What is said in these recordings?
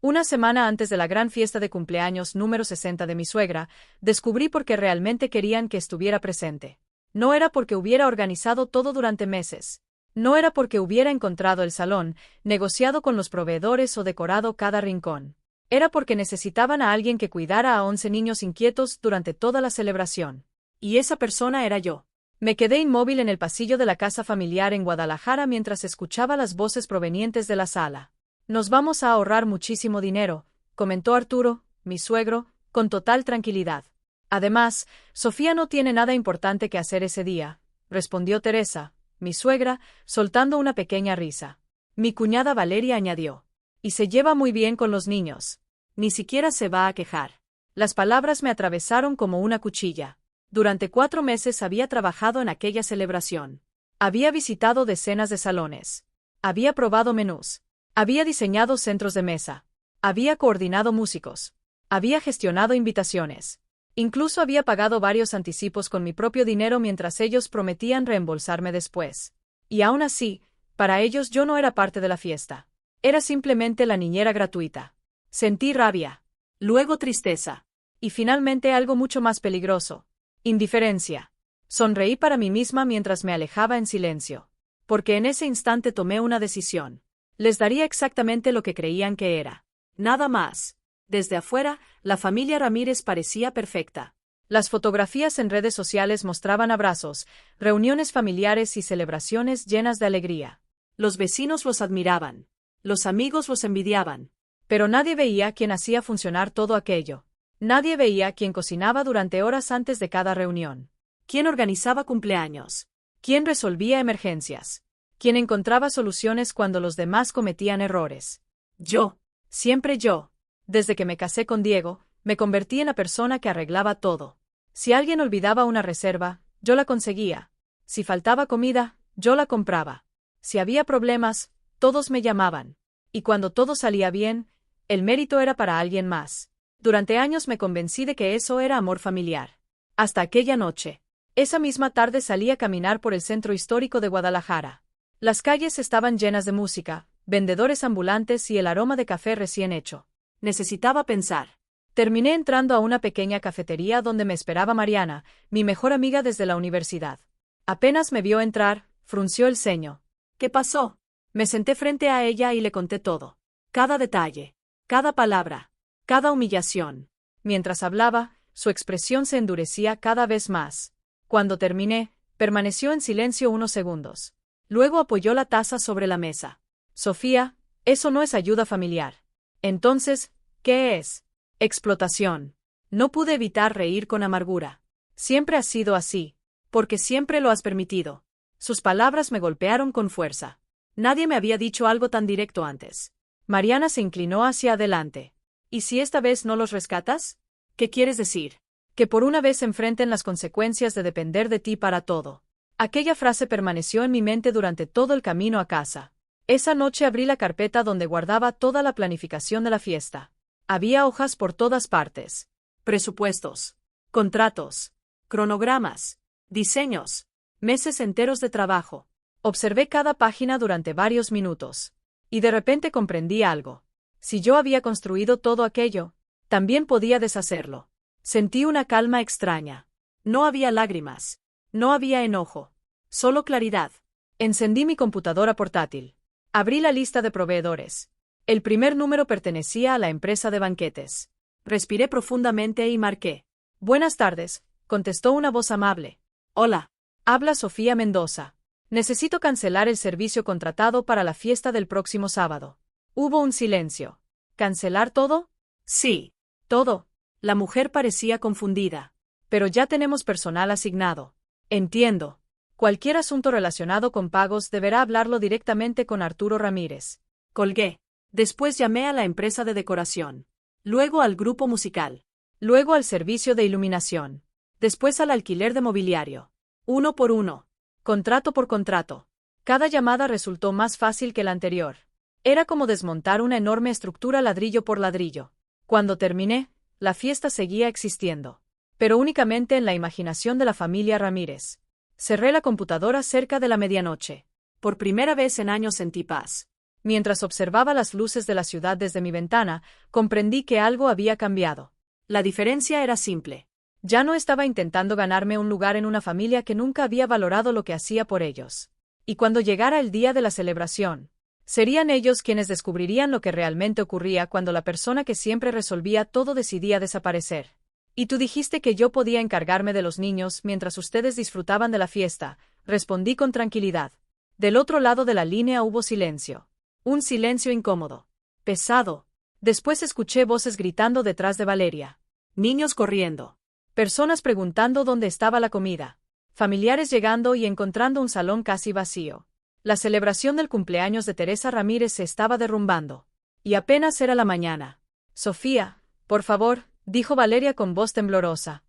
Una semana antes de la gran fiesta de cumpleaños número 60 de mi suegra, descubrí por qué realmente querían que estuviera presente. No era porque hubiera organizado todo durante meses. No era porque hubiera encontrado el salón, negociado con los proveedores o decorado cada rincón. Era porque necesitaban a alguien que cuidara a 11 niños inquietos durante toda la celebración. Y esa persona era yo. Me quedé inmóvil en el pasillo de la casa familiar en Guadalajara mientras escuchaba las voces provenientes de la sala. Nos vamos a ahorrar muchísimo dinero, comentó Arturo, mi suegro, con total tranquilidad. Además, Sofía no tiene nada importante que hacer ese día, respondió Teresa, mi suegra, soltando una pequeña risa. Mi cuñada Valeria añadió. Y se lleva muy bien con los niños. Ni siquiera se va a quejar. Las palabras me atravesaron como una cuchilla. Durante 4 meses había trabajado en aquella celebración. Había visitado decenas de salones. Había probado menús. Había diseñado centros de mesa. Había coordinado músicos. Había gestionado invitaciones. Incluso había pagado varios anticipos con mi propio dinero mientras ellos prometían reembolsarme después. Y aún así, para ellos yo no era parte de la fiesta. Era simplemente la niñera gratuita. Sentí rabia. Luego tristeza. Y finalmente algo mucho más peligroso. Indiferencia. Sonreí para mí misma mientras me alejaba en silencio. Porque en ese instante tomé una decisión. Les daría exactamente lo que creían que era. Nada más. Desde afuera, la familia Ramírez parecía perfecta. Las fotografías en redes sociales mostraban abrazos, reuniones familiares y celebraciones llenas de alegría. Los vecinos los admiraban. Los amigos los envidiaban. Pero nadie veía quién hacía funcionar todo aquello. Nadie veía quién cocinaba durante horas antes de cada reunión. Quién organizaba cumpleaños. Quién resolvía emergencias. Quién encontraba soluciones cuando los demás cometían errores. Yo. Siempre yo. Desde que me casé con Diego, me convertí en la persona que arreglaba todo. Si alguien olvidaba una reserva, yo la conseguía. Si faltaba comida, yo la compraba. Si había problemas, todos me llamaban. Y cuando todo salía bien, el mérito era para alguien más. Durante años me convencí de que eso era amor familiar. Hasta aquella noche. Esa misma tarde salí a caminar por el centro histórico de Guadalajara. Las calles estaban llenas de música, vendedores ambulantes y el aroma de café recién hecho. Necesitaba pensar. Terminé entrando a una pequeña cafetería donde me esperaba Mariana, mi mejor amiga desde la universidad. Apenas me vio entrar, frunció el ceño. ¿Qué pasó? Me senté frente a ella y le conté todo. Cada detalle. Cada palabra. Cada humillación. Mientras hablaba, su expresión se endurecía cada vez más. Cuando terminé, permaneció en silencio unos segundos. Luego apoyó la taza sobre la mesa. Sofía, eso no es ayuda familiar. Entonces, ¿qué es? Explotación. No pude evitar reír con amargura. Siempre has sido así, porque siempre lo has permitido. Sus palabras me golpearon con fuerza. Nadie me había dicho algo tan directo antes. Mariana se inclinó hacia adelante. ¿Y si esta vez no los rescatas? ¿Qué quieres decir? Que por una vez enfrenten las consecuencias de depender de ti para todo. Aquella frase permaneció en mi mente durante todo el camino a casa. Esa noche abrí la carpeta donde guardaba toda la planificación de la fiesta. Había hojas por todas partes. Presupuestos, contratos, cronogramas, diseños, meses enteros de trabajo. Observé cada página durante varios minutos. Y de repente comprendí algo. Si yo había construido todo aquello, también podía deshacerlo. Sentí una calma extraña. No había lágrimas. No había enojo. Solo claridad. Encendí mi computadora portátil. Abrí la lista de proveedores. El primer número pertenecía a la empresa de banquetes. Respiré profundamente y marqué. Buenas tardes, contestó una voz amable. Hola. Habla Sofía Mendoza. Necesito cancelar el servicio contratado para la fiesta del próximo sábado. Hubo un silencio. ¿Cancelar todo? Sí. Todo. La mujer parecía confundida. Pero ya tenemos personal asignado. Entiendo. Cualquier asunto relacionado con pagos deberá hablarlo directamente con Arturo Ramírez. Colgué. Después llamé a la empresa de decoración. Luego al grupo musical. Luego al servicio de iluminación. Después al alquiler de mobiliario. Uno por uno. Contrato por contrato. Cada llamada resultó más fácil que la anterior. Era como desmontar una enorme estructura ladrillo por ladrillo. Cuando terminé, la fiesta seguía existiendo. Pero únicamente en la imaginación de la familia Ramírez. Cerré la computadora cerca de la medianoche. Por primera vez en años sentí paz. Mientras observaba las luces de la ciudad desde mi ventana, comprendí que algo había cambiado. La diferencia era simple. Ya no estaba intentando ganarme un lugar en una familia que nunca había valorado lo que hacía por ellos. Y cuando llegara el día de la celebración, serían ellos quienes descubrirían lo que realmente ocurría cuando la persona que siempre resolvía todo decidía desaparecer. Y tú dijiste que yo podía encargarme de los niños mientras ustedes disfrutaban de la fiesta, respondí con tranquilidad. Del otro lado de la línea hubo silencio. Un silencio incómodo. Pesado. Después escuché voces gritando detrás de Valeria. Niños corriendo. Personas preguntando dónde estaba la comida. Familiares llegando y encontrando un salón casi vacío. La celebración del cumpleaños de Teresa Ramírez se estaba derrumbando. Y apenas era la mañana. Sofía, por favor, dijo Valeria con voz temblorosa.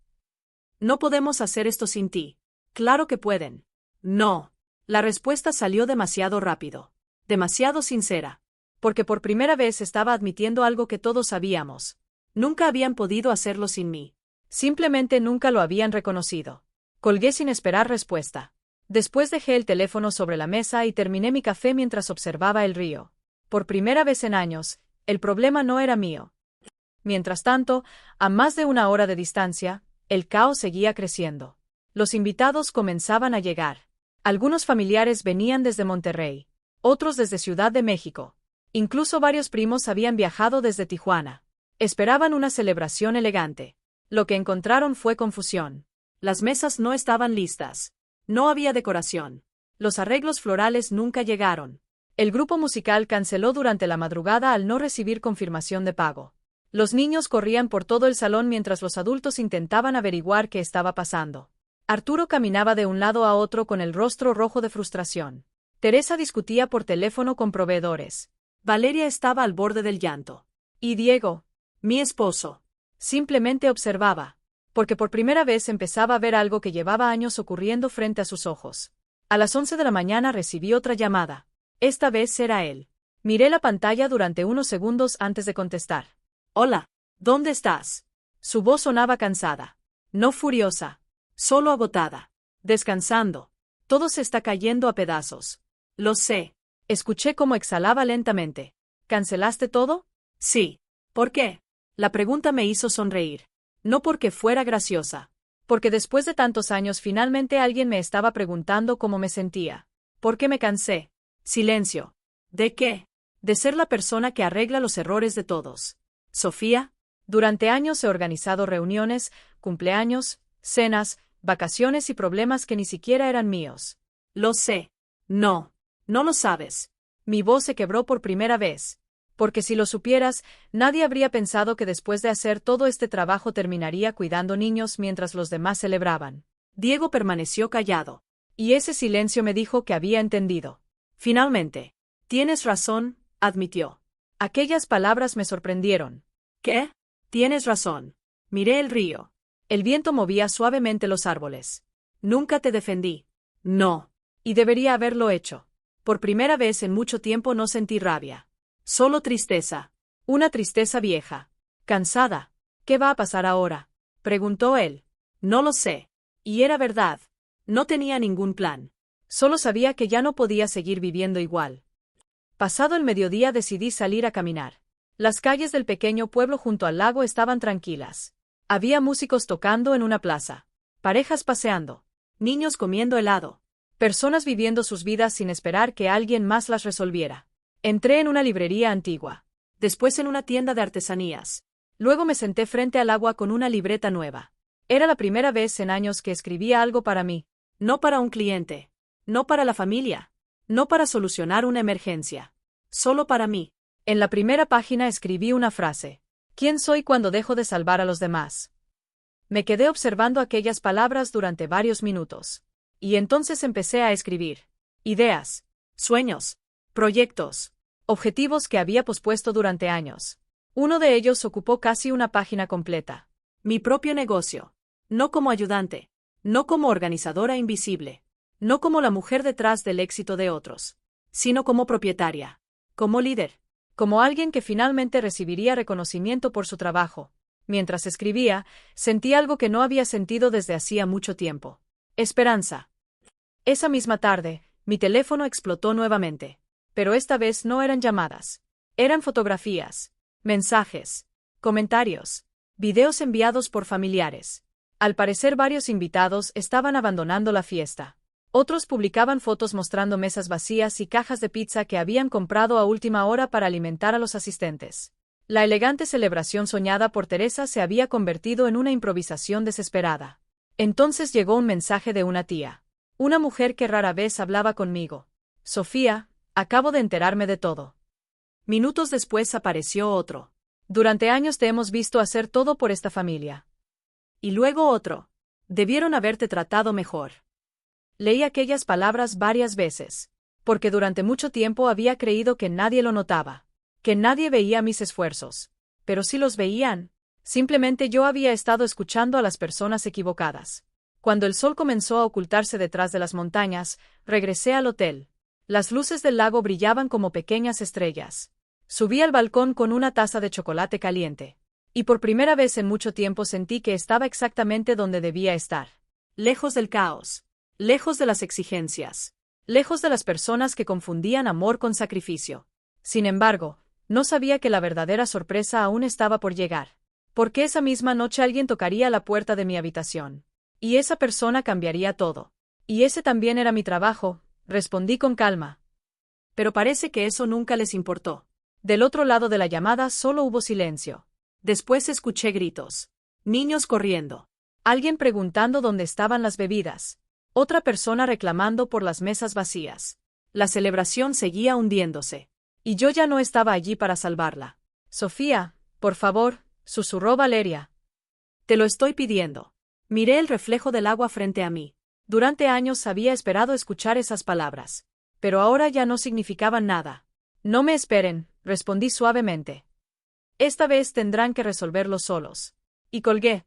No podemos hacer esto sin ti. Claro que pueden. No. La respuesta salió demasiado rápido. Demasiado sincera. Porque por primera vez estaba admitiendo algo que todos sabíamos. Nunca habían podido hacerlo sin mí. Simplemente nunca lo habían reconocido. Colgué sin esperar respuesta. Después dejé el teléfono sobre la mesa y terminé mi café mientras observaba el río. Por primera vez en años, el problema no era mío. Mientras tanto, a más de una hora de distancia, el caos seguía creciendo. Los invitados comenzaban a llegar. Algunos familiares venían desde Monterrey. Otros desde Ciudad de México. Incluso varios primos habían viajado desde Tijuana. Esperaban una celebración elegante. Lo que encontraron fue confusión. Las mesas no estaban listas. No había decoración. Los arreglos florales nunca llegaron. El grupo musical canceló durante la madrugada al no recibir confirmación de pago. Los niños corrían por todo el salón mientras los adultos intentaban averiguar qué estaba pasando. Arturo caminaba de un lado a otro con el rostro rojo de frustración. Teresa discutía por teléfono con proveedores. Valeria estaba al borde del llanto. Y Diego, mi esposo, simplemente observaba, porque por primera vez empezaba a ver algo que llevaba años ocurriendo frente a sus ojos. A las 11 de la mañana recibí otra llamada. Esta vez era él. Miré la pantalla durante unos segundos antes de contestar. Hola, ¿dónde estás? Su voz sonaba cansada. No furiosa, solo agotada. Descansando. Todo se está cayendo a pedazos. Lo sé. Escuché cómo exhalaba lentamente. ¿Cancelaste todo? Sí. ¿Por qué? La pregunta me hizo sonreír. No porque fuera graciosa. Porque después de tantos años finalmente alguien me estaba preguntando cómo me sentía. ¿Por qué me cansé? Silencio. ¿De qué? De ser la persona que arregla los errores de todos. Sofía, durante años he organizado reuniones, cumpleaños, cenas, vacaciones y problemas que ni siquiera eran míos. Lo sé. No. No lo sabes. Mi voz se quebró por primera vez. Porque si lo supieras, nadie habría pensado que después de hacer todo este trabajo terminaría cuidando niños mientras los demás celebraban. Diego permaneció callado. Y ese silencio me dijo que había entendido. Finalmente. Tienes razón, admitió. Aquellas palabras me sorprendieron. ¿Qué? Tienes razón. Miré el río. El viento movía suavemente los árboles. Nunca te defendí. No. Y debería haberlo hecho. Por primera vez en mucho tiempo no sentí rabia. Solo tristeza. Una tristeza vieja. Cansada. ¿Qué va a pasar ahora? Preguntó él. No lo sé. Y era verdad. No tenía ningún plan. Solo sabía que ya no podía seguir viviendo igual. Pasado el mediodía decidí salir a caminar. Las calles del pequeño pueblo junto al lago estaban tranquilas. Había músicos tocando en una plaza. Parejas paseando. Niños comiendo helado. Personas viviendo sus vidas sin esperar que alguien más las resolviera. Entré en una librería antigua. Después en una tienda de artesanías. Luego me senté frente al agua con una libreta nueva. Era la primera vez en años que escribía algo para mí. No para un cliente. No para la familia. No para solucionar una emergencia. Solo para mí. En la primera página escribí una frase. ¿Quién soy cuando dejo de salvar a los demás? Me quedé observando aquellas palabras durante varios minutos. Y entonces empecé a escribir. Ideas. Sueños. Proyectos. Objetivos que había pospuesto durante años. Uno de ellos ocupó casi una página completa. Mi propio negocio. No como ayudante. No como organizadora invisible. No como la mujer detrás del éxito de otros. Sino como propietaria. Como líder. Como alguien que finalmente recibiría reconocimiento por su trabajo. Mientras escribía, sentí algo que no había sentido desde hacía mucho tiempo. Esperanza. Esa misma tarde, mi teléfono explotó nuevamente. Pero esta vez no eran llamadas. Eran fotografías, mensajes, comentarios, videos enviados por familiares. Al parecer varios invitados estaban abandonando la fiesta. Otros publicaban fotos mostrando mesas vacías y cajas de pizza que habían comprado a última hora para alimentar a los asistentes. La elegante celebración soñada por Teresa se había convertido en una improvisación desesperada. Entonces llegó un mensaje de una tía. Una mujer que rara vez hablaba conmigo. Sofía, acabo de enterarme de todo. Minutos después apareció otro. Durante años te hemos visto hacer todo por esta familia. Y luego otro. Debieron haberte tratado mejor. Leí aquellas palabras varias veces, porque durante mucho tiempo había creído que nadie lo notaba, que nadie veía mis esfuerzos. Pero sí los veían. Simplemente yo había estado escuchando a las personas equivocadas. Cuando el sol comenzó a ocultarse detrás de las montañas, regresé al hotel. Las luces del lago brillaban como pequeñas estrellas. Subí al balcón con una taza de chocolate caliente. Y por primera vez en mucho tiempo sentí que estaba exactamente donde debía estar. Lejos del caos. Lejos de las exigencias. Lejos de las personas que confundían amor con sacrificio. Sin embargo, no sabía que la verdadera sorpresa aún estaba por llegar. Porque esa misma noche alguien tocaría la puerta de mi habitación. Y esa persona cambiaría todo. Y ese también era mi trabajo, respondí con calma. Pero parece que eso nunca les importó. Del otro lado de la llamada solo hubo silencio. Después escuché gritos. Niños corriendo. Alguien preguntando dónde estaban las bebidas. Otra persona reclamando por las mesas vacías. La celebración seguía hundiéndose. Y yo ya no estaba allí para salvarla. Sofía, por favor, susurró Valeria. Te lo estoy pidiendo. Miré el reflejo del agua frente a mí. Durante años había esperado escuchar esas palabras. Pero ahora ya no significaban nada. No me esperen, respondí suavemente. Esta vez tendrán que resolverlo solos. Y colgué.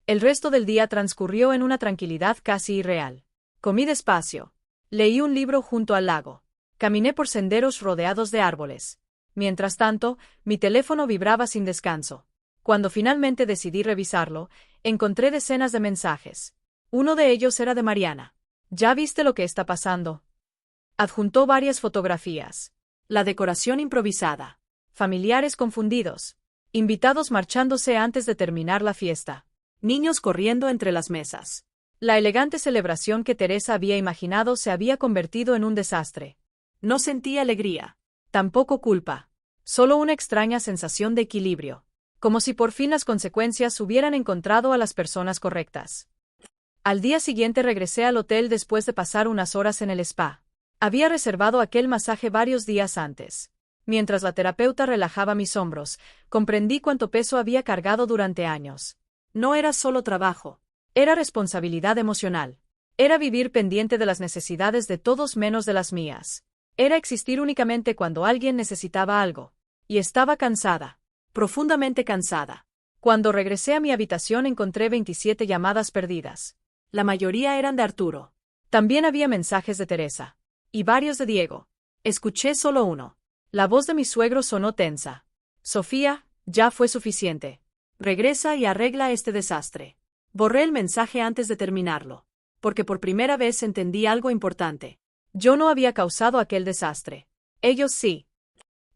El resto del día transcurrió en una tranquilidad casi irreal. Comí despacio. Leí un libro junto al lago. Caminé por senderos rodeados de árboles. Mientras tanto, mi teléfono vibraba sin descanso. Cuando finalmente decidí revisarlo, encontré decenas de mensajes. Uno de ellos era de Mariana. ¿Ya viste lo que está pasando? Adjuntó varias fotografías. La decoración improvisada. Familiares confundidos. Invitados marchándose antes de terminar la fiesta. Niños corriendo entre las mesas. La elegante celebración que Teresa había imaginado se había convertido en un desastre. No sentí alegría. Tampoco culpa. Solo una extraña sensación de equilibrio. Como si por fin las consecuencias hubieran encontrado a las personas correctas. Al día siguiente regresé al hotel después de pasar unas horas en el spa. Había reservado aquel masaje varios días antes. Mientras la terapeuta relajaba mis hombros, comprendí cuánto peso había cargado durante años. No era solo trabajo. Era responsabilidad emocional. Era vivir pendiente de las necesidades de todos menos de las mías. Era existir únicamente cuando alguien necesitaba algo. Y estaba cansada. Profundamente cansada. Cuando regresé a mi habitación encontré 27 llamadas perdidas. La mayoría eran de Arturo. También había mensajes de Teresa. Y varios de Diego. Escuché solo uno. La voz de mi suegro sonó tensa. Sofía, ya fue suficiente. Regresa y arregla este desastre. Borré el mensaje antes de terminarlo. Porque por primera vez entendí algo importante. Yo no había causado aquel desastre. Ellos sí.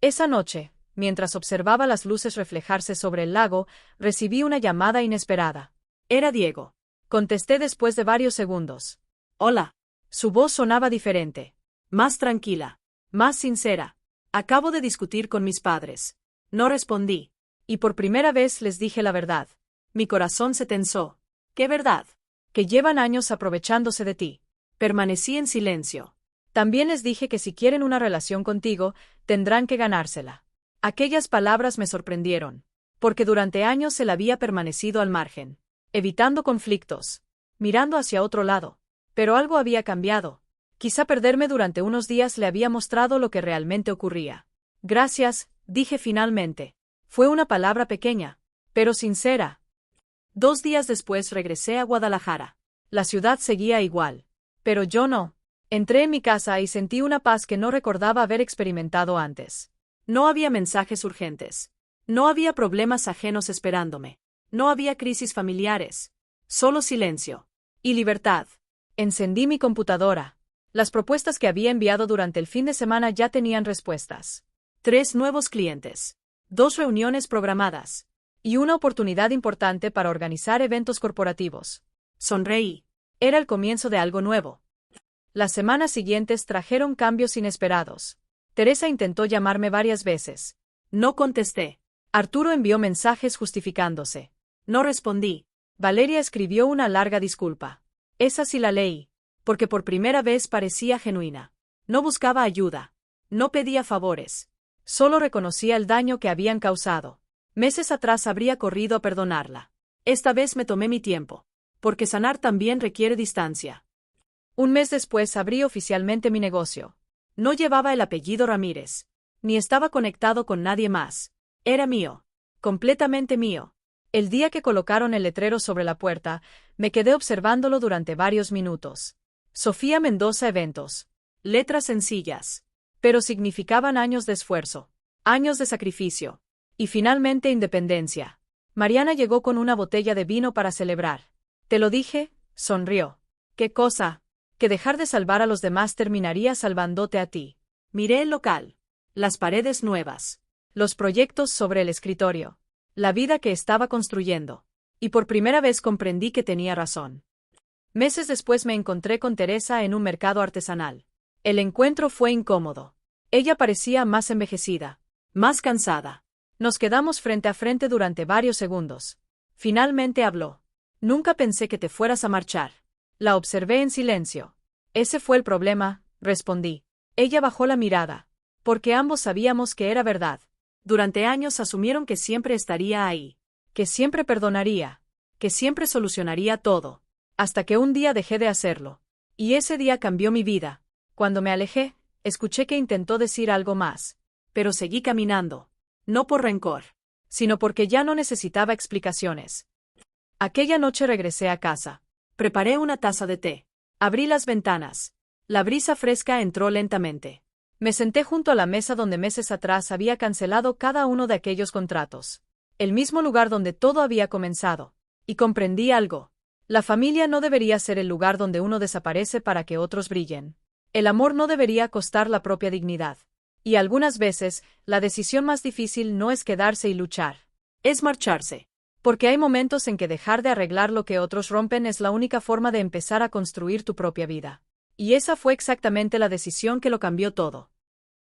Esa noche, mientras observaba las luces reflejarse sobre el lago, recibí una llamada inesperada. Era Diego. Contesté después de varios segundos. Hola. Su voz sonaba diferente. Más tranquila. Más sincera. Acabo de discutir con mis padres. No respondí. Y por primera vez les dije la verdad. Mi corazón se tensó. ¿Qué verdad? Que llevan años aprovechándose de ti. Permanecí en silencio. También les dije que si quieren una relación contigo, tendrán que ganársela. Aquellas palabras me sorprendieron. Porque durante años él había permanecido al margen. Evitando conflictos. Mirando hacia otro lado. Pero algo había cambiado. Quizá perderme durante unos días le había mostrado lo que realmente ocurría. Gracias, dije finalmente. Fue una palabra pequeña, pero sincera. 2 días después regresé a Guadalajara. La ciudad seguía igual. Pero yo no. Entré en mi casa y sentí una paz que no recordaba haber experimentado antes. No había mensajes urgentes. No había problemas ajenos esperándome. No había crisis familiares. Solo silencio. Y libertad. Encendí mi computadora. Las propuestas que había enviado durante el fin de semana ya tenían respuestas. 3 nuevos clientes. 2 reuniones programadas. Y una oportunidad importante para organizar eventos corporativos. Sonreí. Era el comienzo de algo nuevo. Las semanas siguientes trajeron cambios inesperados. Teresa intentó llamarme varias veces. No contesté. Arturo envió mensajes justificándose. No respondí. Valeria escribió una larga disculpa. Esa sí la leí, porque por primera vez parecía genuina. No buscaba ayuda. No pedía favores. Solo reconocía el daño que habían causado. Meses atrás habría corrido a perdonarla. Esta vez me tomé mi tiempo, porque sanar también requiere distancia. Un mes después abrí oficialmente mi negocio. No llevaba el apellido Ramírez, ni estaba conectado con nadie más. Era mío, completamente mío. El día que colocaron el letrero sobre la puerta, me quedé observándolo durante varios minutos. Sofía Mendoza Eventos. Letras sencillas, pero significaban años de esfuerzo, años de sacrificio, y finalmente independencia. Mariana llegó con una botella de vino para celebrar. Te lo dije, sonrió. ¿Qué cosa? Que dejar de salvar a los demás terminaría salvándote a ti. Miré el local, las paredes nuevas, los proyectos sobre el escritorio, la vida que estaba construyendo, y por primera vez comprendí que tenía razón. Meses después me encontré con Teresa en un mercado artesanal. El encuentro fue incómodo. Ella parecía más envejecida, más cansada. Nos quedamos frente a frente durante varios segundos. Finalmente habló. Nunca pensé que te fueras a marchar. La observé en silencio. Ese fue el problema, respondí. Ella bajó la mirada, porque ambos sabíamos que era verdad. Durante años asumieron que siempre estaría ahí, que siempre perdonaría, que siempre solucionaría todo, hasta que un día dejé de hacerlo. Y ese día cambió mi vida. Cuando me alejé, escuché que intentó decir algo más, pero seguí caminando, no por rencor, sino porque ya no necesitaba explicaciones. Aquella noche regresé a casa. Preparé una taza de té. Abrí las ventanas. La brisa fresca entró lentamente. Me senté junto a la mesa donde meses atrás había cancelado cada uno de aquellos contratos. El mismo lugar donde todo había comenzado. Y comprendí algo. La familia no debería ser el lugar donde uno desaparece para que otros brillen. El amor no debería costar la propia dignidad. Y algunas veces, la decisión más difícil no es quedarse y luchar. Es marcharse. Porque hay momentos en que dejar de arreglar lo que otros rompen es la única forma de empezar a construir tu propia vida. Y esa fue exactamente la decisión que lo cambió todo.